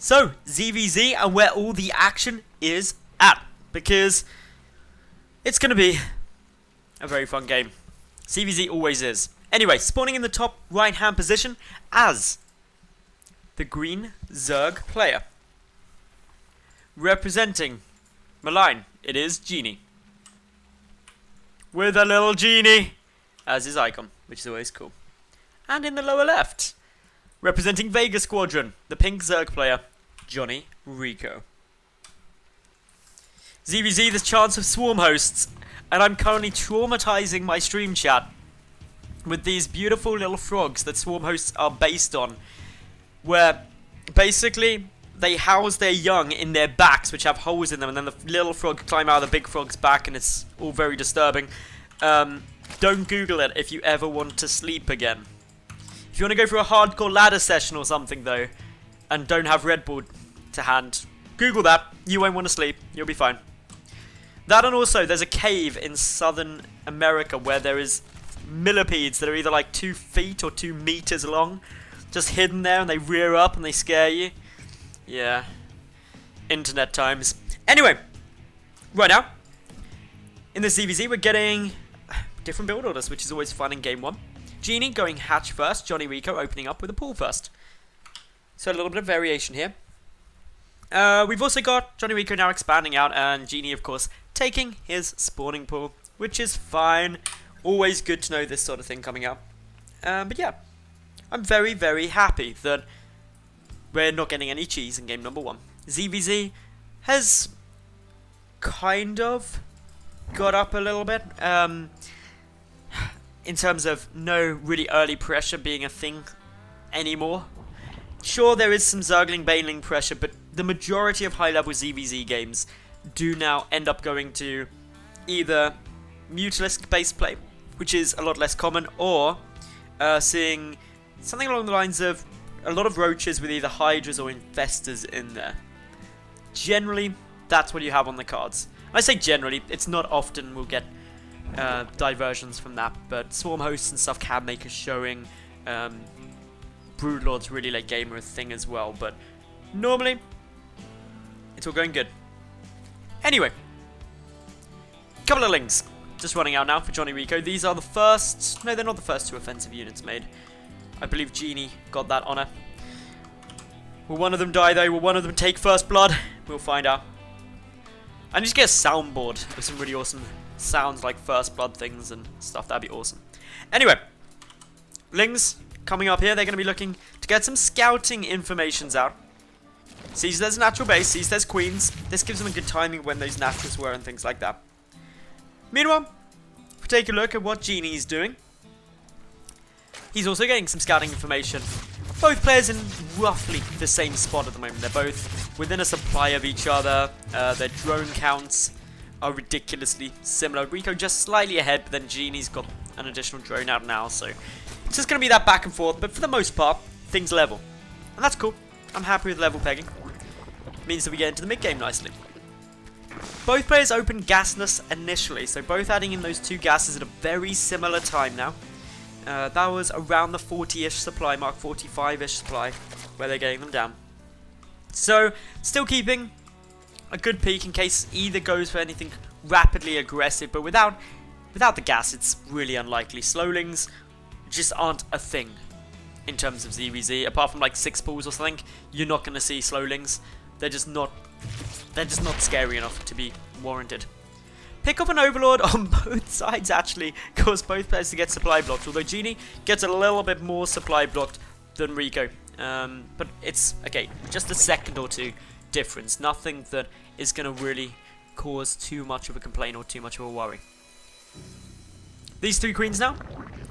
So, ZvZ and where all the action is at. Because it's going to be a very fun game. ZvZ always is. Anyway, spawning in the top right hand position as the green Zerg player. Representing Malign, it is Genie. With a little genie as his icon, which is always cool. And in the lower left, representing Vega Squadron, the pink Zerg player, JonnyREcco. ZvZ, there's chance of swarm hosts, and I'm currently traumatizing my stream chat with these beautiful little frogs that swarm hosts are based on, where basically they house their young in their backs, which have holes in them, and then the little frog climb out of the big frog's back, and it's all very disturbing. Don't Google it if you ever want to sleep again. If you want to go for a hardcore ladder session or something, though, and don't have Red Bull to hand, Google that. You won't want to sleep. You'll be fine. That, and also, there's a cave in Southern America where there is millipedes that are either like 2 feet or 2 meters long, just hidden there, and they rear up and they scare you. Yeah. Internet times. Anyway, right now, in the ZvZ, we're getting different build orders, which is always fun in game 1. Genie going hatch first, JonnyREcco opening up with a pool first. So a little bit of variation here. We've also got JonnyREcco now expanding out, and Genie, of course, taking his spawning pool, which is fine. Always good to know this sort of thing coming up. But yeah, I'm very, very happy that we're not getting any cheese in game number 1. ZvZ has kind of got up a little bit, in terms of no really early pressure being a thing anymore. Sure, there is some Zergling Baneling pressure, but the majority of high-level ZvZ games do now end up going to either Mutalisk-based play, which is a lot less common, or seeing something along the lines of a lot of roaches with either Hydras or Infestors in there. Generally, that's what you have on the cards. I say generally, it's not often we'll get diversions from that, but Swarm Hosts and stuff can make a showing. Broodlord's really late gamer a thing as well, but normally, it's all going good. Anyway, couple of links just running out now for JonnyREcco. These are the first, no, they're not the first 2 offensive units made. I believe Genie got that honor. Will one of them die though? Will one of them take first blood? We'll find out. I need to get a soundboard with some really awesome sounds like first blood things and stuff. That'd be awesome. Anyway, Lings coming up here. They're going to be looking to get some scouting informations out. Sees there's a natural base, sees there's queens. This gives them a good timing when those naturals were and things like that. Meanwhile, if we take a look at what Genie's doing, he's also getting some scouting information. Both players in roughly the same spot at the moment. They're both within a supply of each other. Their drone counts are ridiculously similar. Recco just slightly ahead, but then Genie's got an additional drone out now, so it's just going to be that back and forth, but for the most part, things level. And that's cool. I'm happy with level pegging. Means that we get into the mid-game nicely. Both players open gasless initially, so both adding in those 2 gases at a very similar time now. That was around the 40-ish supply mark, 45-ish supply, where they're getting them down. So, still keeping a good peak in case either goes for anything rapidly aggressive, but without the gas, it's really unlikely. Slowlings just aren't a thing in terms of ZvZ. Apart from like 6 pools or something, you're not going to see slowlings. They're just not scary enough to be warranted. Pick up an Overlord on both sides actually cause both players to get supply blocked, although Genie gets a little bit more supply blocked than Recco. But it's, okay, just a second or 2 difference. Nothing that is going to really cause too much of a complaint or too much of a worry. These 3 queens now,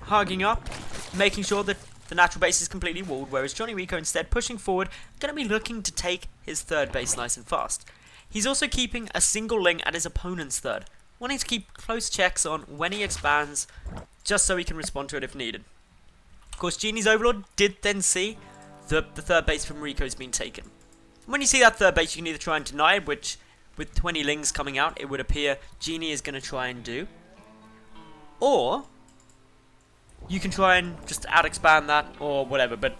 hugging up, making sure that the natural base is completely walled, whereas JonnyREcco instead pushing forward, going to be looking to take his 3rd base nice and fast. He's also keeping a single ling at his opponent's 3rd, wanting to keep close checks on when he expands, just so he can respond to it if needed. Of course, Genie's Overlord did then see that the 3rd base from Rico's been taken. When you see that 3rd base, you can either try and deny it, which with 20 lings coming out, it would appear Genie is going to try and do, or you can try and just out-expand that or whatever, but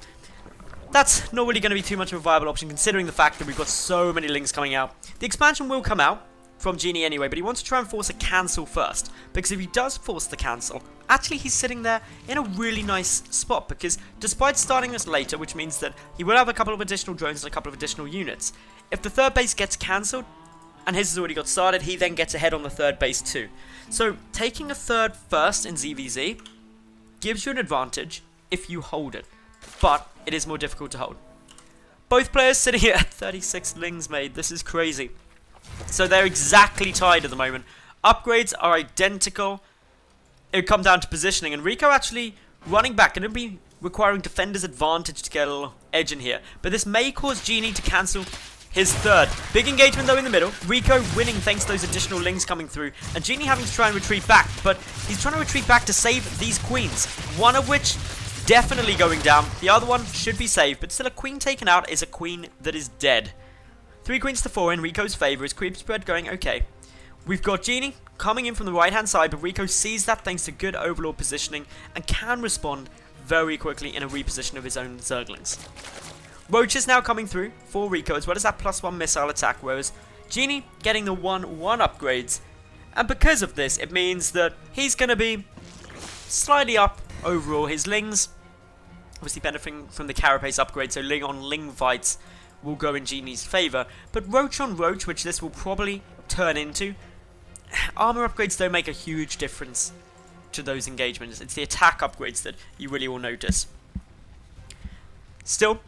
that's not really going to be too much of a viable option considering the fact that we've got so many Lings coming out. The expansion will come out from Genie anyway, but he wants to try and force a cancel first, because if he does force the cancel, actually he's sitting there in a really nice spot, because despite starting this later, which means that he will have a couple of additional drones and a couple of additional units, if the third base gets cancelled, and his has already got started, he then gets ahead on the third base too. So taking a third first in ZvZ gives you an advantage if you hold it, but it is more difficult to hold. Both players sitting here at 36 Lings made, this is crazy. So they're exactly tied at the moment. Upgrades are identical. It would come down to positioning, and REcco actually running back, and it'll be requiring defender's advantage to get a little edge in here. But this may cause Genie to cancel his third. Big engagement though in the middle. REcco winning thanks to those additional Lings coming through, and Genie having to try and retreat back, but he's trying to retreat back to save these queens, one of which definitely going down. The other one should be saved, but still a queen taken out is a queen that is dead. 3 queens to 4 in REcco's favour. His creep spread going okay. We've got Genie coming in from the right hand side, but REcco sees that thanks to good overlord positioning and can respond very quickly in a reposition of his own Zerglings. Roach is now coming through for REcco, as well as that +1 missile attack, whereas Genie getting the 1/1 upgrades. And because of this, it means that he's going to be slightly up overall. His Lings obviously benefiting from the Carapace upgrade, so Ling on Ling fights will go in Genie's favour, but Roach on Roach, which this will probably turn into, armor upgrades don't make a huge difference to those engagements. It's the attack upgrades that you really will notice. Still,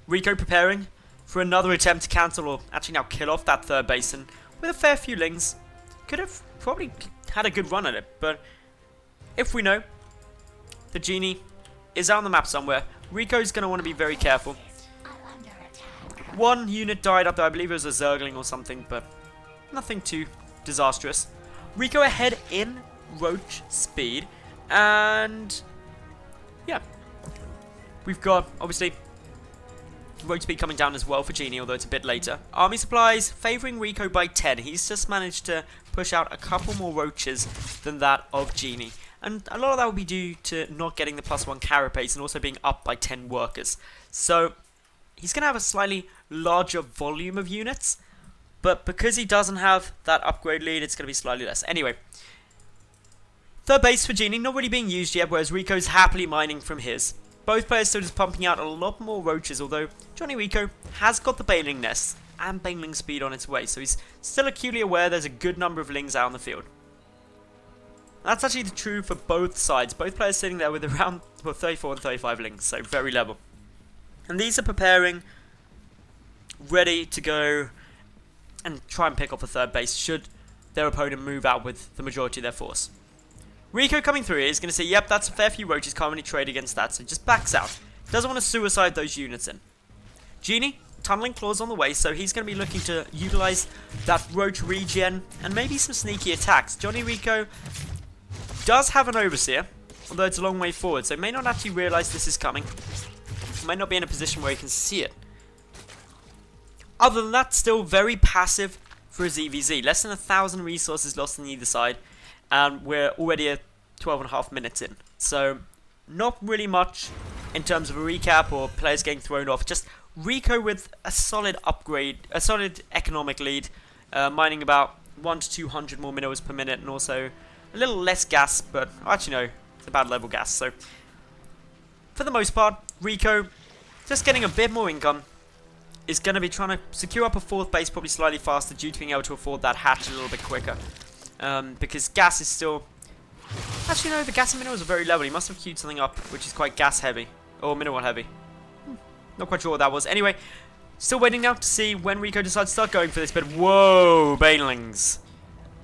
REcco preparing for another attempt to cancel, or actually now kill off that third base, and with a fair few Lings, could have probably had a good run at it, but if we know the Genie is out on the map somewhere, REcco's going to want to be very careful. One unit died up there, I believe it was a Zergling or something, but nothing too disastrous. REcco ahead in Roach speed, and yeah, we've got obviously Roach speed coming down as well for Genie, although it's a bit later. Army supplies favouring REcco by 10. He's just managed to push out a couple more Roaches than that of Genie, and a lot of that will be due to not getting the +1 Carapace and also being up by 10 workers. So he's going to have a slightly larger volume of units, but because he doesn't have that upgrade lead, it's going to be slightly less. Anyway, third base for Genie not really being used yet, whereas REcco's happily mining from his. Both players still just pumping out a lot more Roaches, although JonnyREcco has got the Baneling Nest and Baneling speed on its way, so he's still acutely aware there's a good number of Lings out on the field. That's actually true for both sides. Both players sitting there with around 34 and 35 Lings, so very level. And these are preparing, ready to go and try and pick up the third base should their opponent move out with the majority of their force. REcco coming through here is going to say, yep, that's a fair few Roaches, can't really trade against that, so he just backs out. Doesn't want to suicide those units in. Genie, tunneling claws on the way, so he's going to be looking to utilise that Roach regen and maybe some sneaky attacks. JonnyREcco does have an Overseer, although it's a long way forward, so he may not actually realise this is coming. He might not be in a position where he can see it. Other than that, still very passive for a ZvZ. Less than 1,000 resources lost on either side, and we're already at 12.5 minutes in. So, not really much in terms of a recap or players getting thrown off. Just REcco with a solid upgrade, a solid economic lead, mining about 100 to 200 more minerals per minute, and also a little less gas, but actually no, it's about level gas. So, for the most part, REcco just getting a bit more income. Is going to be trying to secure up a fourth base probably slightly faster due to being able to afford that hatch a little bit quicker. Because gas is still... Actually no, the gas and minerals are very level. He must have queued something up which is quite gas heavy. Or mineral heavy. Not quite sure what that was. Anyway, still waiting now to see when REcco decides to start going for this. But whoa, Banelings.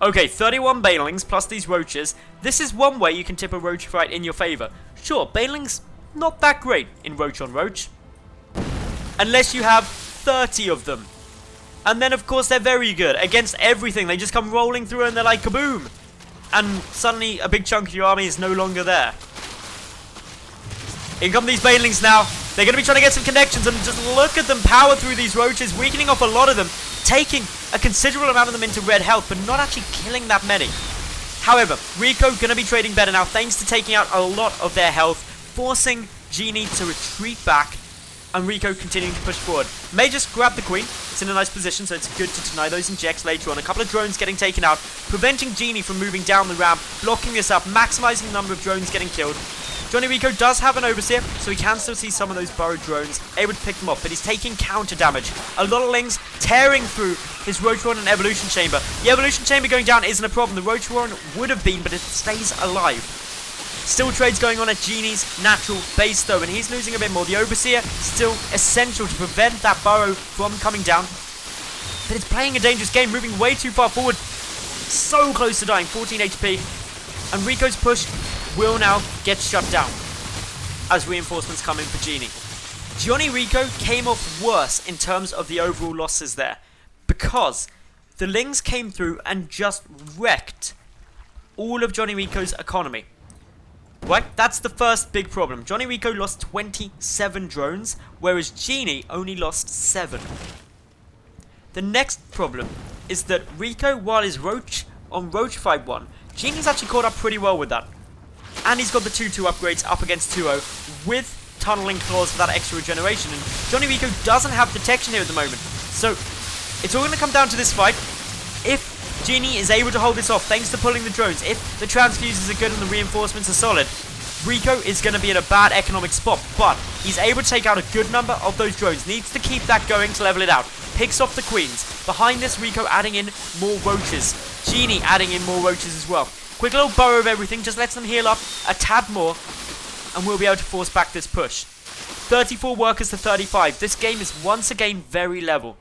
Okay, 31 Banelings plus these Roaches. This is one way you can tip a Roach fight in your favour. Sure, Banelings not that great in Roach on Roach. Unless you have 30 of them. And then of course they're very good against everything. They just come rolling through and they're like kaboom. And suddenly a big chunk of your army is no longer there. In come these Banelings now. They're going to be trying to get some connections, and just look at them power through these Roaches, weakening off a lot of them, taking a considerable amount of them into red health, but not actually killing that many. However, REcco going to be trading better now thanks to taking out a lot of their health, forcing Genie to retreat back. And Rico continuing to push forward. May just grab the queen. It's in a nice position, so it's good to deny those injects later on. A couple of drones getting taken out, preventing Genie from moving down the ramp, blocking this up, maximizing the number of drones getting killed. JonnyREcco does have an overseer, so he can still see some of those burrowed drones, able to pick them off, but he's taking counter damage. A lot of lings tearing through his Roach Warren and Evolution Chamber. The Evolution Chamber going down isn't a problem. The Roach Warren would have been, but it stays alive. Still trades going on at Genie's natural base though, and he's losing a bit more. The Overseer still essential to prevent that burrow from coming down. But it's playing a dangerous game, moving way too far forward. So close to dying, 14 HP. And Rico's push will now get shut down as reinforcements come in for Genie. JonnyREcco came off worse in terms of the overall losses there, because the Lings came through and just wrecked all of JonnyREcco's economy. Right, that's the first big problem. JonnyREcco lost 27 drones, whereas Genie only lost 7. The next problem is that Rico, while he's Roach on Roach Fight 1, Genie's actually caught up pretty well with that. And he's got the 2-2 upgrades up against 2-0 with tunneling claws for that extra regeneration. And JonnyREcco doesn't have detection here at the moment. So it's all going to come down to this fight. If Genie is able to hold this off thanks to pulling the drones, if the transfuses are good and the reinforcements are solid, Rico is going to be in a bad economic spot, but he's able to take out a good number of those drones. Needs to keep that going to level it out. Picks off the queens. Behind this, Rico adding in more roaches. Genie adding in more roaches as well. Quick little burrow of everything, just lets them heal up a tad more, and we'll be able to force back this push. 34 workers to 35. This game is once again very level.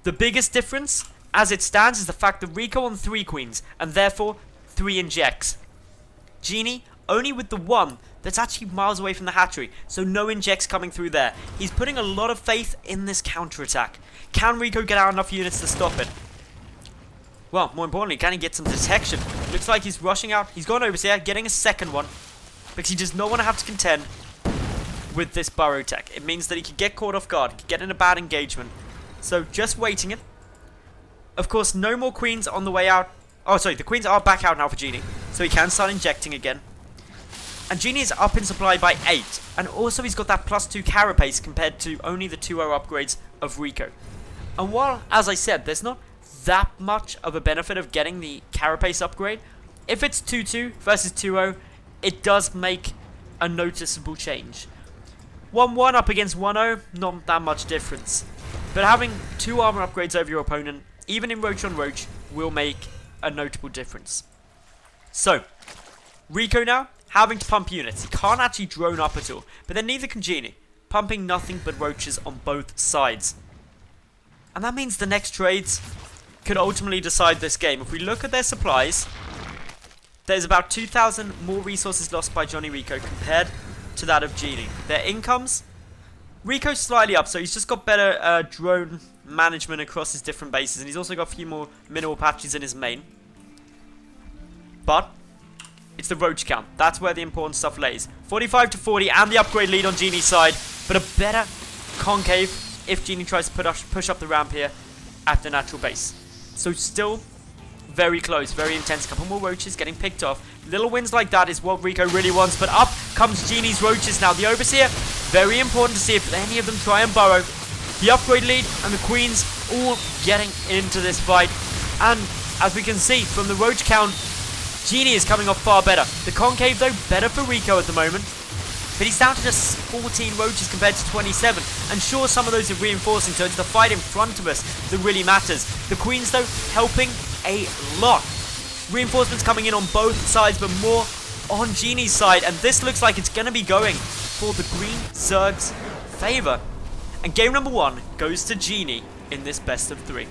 The biggest difference, as it stands, is the fact that Rico on 3 queens, and therefore 3 injects. Genie only with the 1 that's actually miles away from the hatchery, so no injects coming through there. He's putting a lot of faith in this counterattack. Can Rico get out enough units to stop it? Well, more importantly, can he get some detection? Looks like he's rushing out. He's gone overseer, getting a second one, because he does not want to have to contend with this burrow tech. It means that he could get caught off guard, could get in a bad engagement. So just waiting it. Of course, no more queens on the way out. Oh, sorry, the queens are back out now for Genie, so he can start injecting again. And Genie is up in supply by 8, and also he's got that +2 carapace compared to only the 2-0 upgrades of Rico. And while, as I said, there's not that much of a benefit of getting the carapace upgrade, if it's 2-2 versus 2-0, it does make a noticeable change. 1-1 up against 1-0, not that much difference. But having 2 armor upgrades over your opponent, even in Roach on Roach, will make a notable difference. So, Rico now, having to pump units. He can't actually drone up at all, but then neither can Genie, pumping nothing but roaches on both sides. And that means the next trades could ultimately decide this game. If we look at their supplies, there's about 2,000 more resources lost by JonnyREcco compared to that of Genie. Their incomes, Rico's slightly up, so he's just got better drone management across his different bases, and he's also got a few more mineral patches in his main. But it's the roach count. That's where the important stuff lays. 45 to 40 and the upgrade lead on Genie's side, but a better concave if Genie tries to push up the ramp here at the natural base. So still very close, very intense. A couple more roaches getting picked off. Little wins like that is what Rico really wants, but up comes Genie's roaches now. The Overseer, very important to see if any of them try and burrow. The upgrade lead and the queens all getting into this fight. And as we can see from the roach count, Genie is coming off far better. The concave though, better for Rico at the moment. But he's down to just 14 roaches compared to 27. And sure, some of those are reinforcing, so it's the fight in front of us that really matters. The queens though, helping a lot. Reinforcements coming in on both sides, but more on Genie's side. And this looks like it's going to be going for the green Zerg's favor. And game number 1 goes to Genie in this best of 3.